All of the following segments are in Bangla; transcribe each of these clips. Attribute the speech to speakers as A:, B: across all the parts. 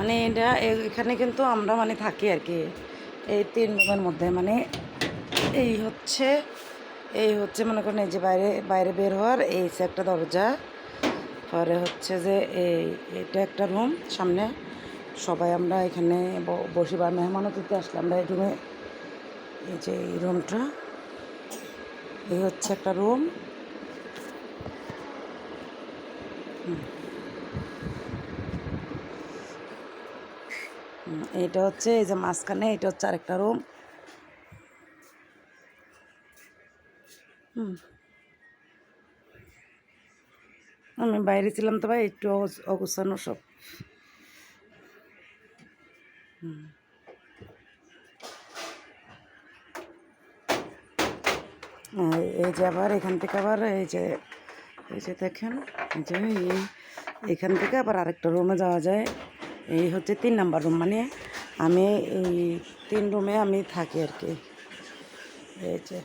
A: মানে এটা এখানে কিন্তু আমরা মানে থাকি আর কি এই 3 রুমের মধ্যে। মানে এই হচ্ছে মনে করেন এই যে বাইরে বের হওয়ার এই একটা দরজা, পরে হচ্ছে যে এটা একটা রুম, সামনে সবাই আমরা এখানে বসি বা মেহমান অতিথি আসলে আমরা এই রুমে, এই যে এই রুমটা, এই হচ্ছে একটা রুম। এটা হচ্ছে এই যে মাঝখানে, এটা হচ্ছে আরেকটা রুম। আমি বাইরে ছিলাম তো ভাই, একটু অগুছানো সব। এই যে আবার এখান থেকে আবার এই যে দেখেন, এই যে এখান থেকে আবার আরেকটা রুমে যাওয়া যায়। এই হচ্ছে 3 নাম্বার রুম। মানে আমি এই 3 রুমে আমি থাকি আর কি। এই যে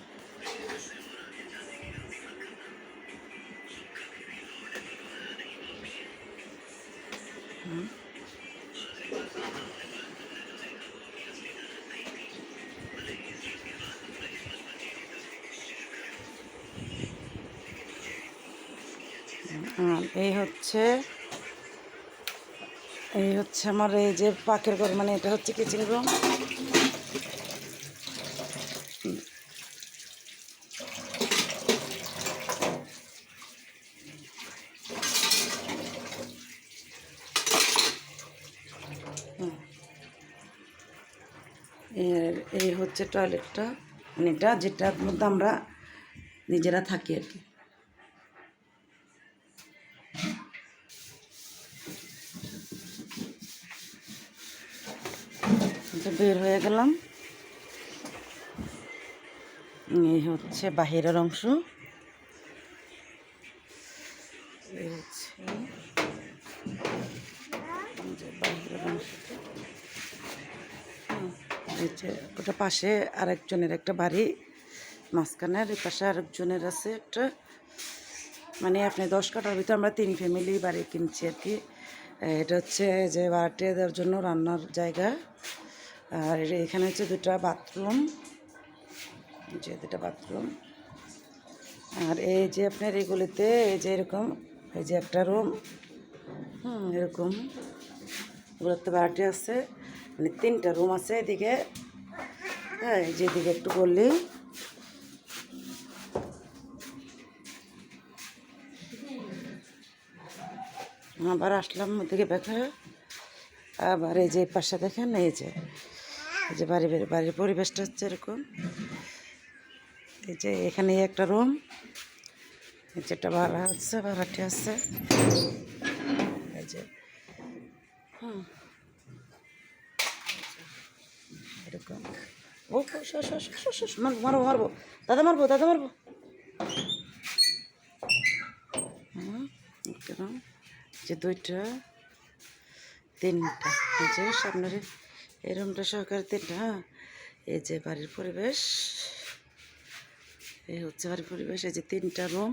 A: এই হচ্ছে আমার এই যে পাকের ঘর, মানে এটা হচ্ছে কিচেন রুম। এই হচ্ছে টয়লেটটা, মানে এটা যেটার মধ্যে আমরা নিজেরা থাকি আর কি। বের হয়ে গেলাম, এই হচ্ছে বাহিরের অংশ। এই হচ্ছে বাহিরের অংশটা। এই যে ওটা পাশে আরেকজনের একটা বাড়ি, মাঝখানের এই পাশে আরেকজনের আছে একটা। মানে আপনি 10 কাঠার ভিতরে আমরা 3 ফ্যামিলি বাড়ি কিনছি আর কি। এটা হচ্ছে যে ভাড়াটিয়া দেওয়ার জন্য রান্নার জায়গা। আর এখানে হচ্ছে 2টা বাথরুম, যে 2টা বাথরুম। আর এই যে আপনার এগুলিতে এই যে এরকম, এই যে একটা রুম, এরকম এগুলোতে ভাড়াটি আছে। মানে 3টা রুম আছে এদিকে। হ্যাঁ, যেদিকে একটু বললি, আবার আসলাম ওদিকে দেখে। আবার এই যে পাশে দেখেন, এই যে বাড়ির পরিবেশটা হচ্ছে এরকম। এই যে এখানে একটা রুম, যেটা ভাড়াটি আছে। এই যে এরকম। ও মারবো মারবো দাদা, মারবো। যে 2টা 3টা, এই যে সামনের এই রুমটা সহকারে 3টা। হ্যাঁ, এই যে বাড়ির পরিবেশ, এই হচ্ছে বাড়ির পরিবেশ। এই যে 3টা রুম।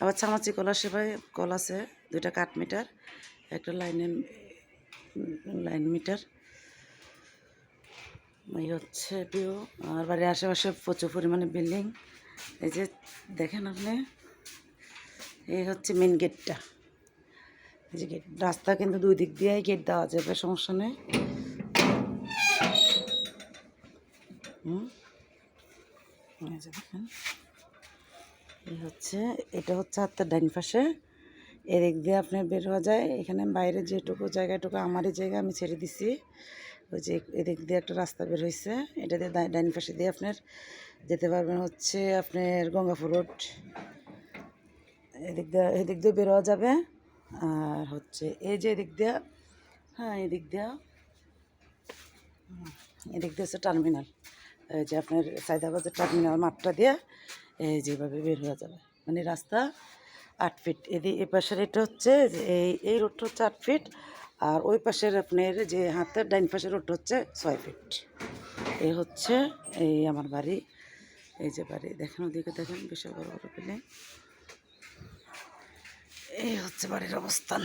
A: আবার চামাচি কল আছে, 2টা কাঠ মিটার, একটা লাইন মিটার। এই হচ্ছে ভিউ। আর বাড়ির আশেপাশে প্রচুর পরিমাণে বিল্ডিং। এই যে দেখেন আপনি, এই হচ্ছে মেন গেটটা। এই যে গেট, রাস্তা কিন্তু 2 দিক দিয়েই গেট দেওয়া যাবে, সমস্যা নেই। এই যে দেখেন, এটা হচ্ছে হাতের ডাইন পাশে। এদিক দিয়ে আপনার বের হওয়া যায়। এখানে বাইরে যেটুকু জায়গাটুকু আমারই জায়গা, আমি ছেড়ে দিছি। ওই যে এদিক দিয়ে একটা রাস্তা বের হয়েছে, এটা দিয়ে ডাইন পাশে দিয়ে আপনার যেতে পারবেন হচ্ছে আপনার গঙ্গাপুর রোড। এদিক দিয়ে বের হওয়া যাবে। আর হচ্ছে এই যে এদিক দিয়ে, হ্যাঁ এদিক দিয়ে হচ্ছে টার্মিনাল। এই যে আপনার সায়দাবাদের টার্মিনাল মাঠটা দিয়ে এই যেভাবে বের হয়ে যাবে। মানে রাস্তা 8 ফিট। এই পাশের এটা হচ্ছে এই রোডটা হচ্ছে 8 ফিট। আর ওই পাশের আপনার যে হাতের ডাইন পাশের রোডটা হচ্ছে 6 ফিট। এই হচ্ছে এই আমার বাড়ি। এই যে বাড়ি দেখেন, ওদিকে দেখেন বিশাল বড় বড় বিল্ডিং। এই হচ্ছে বাড়ির অবস্থান।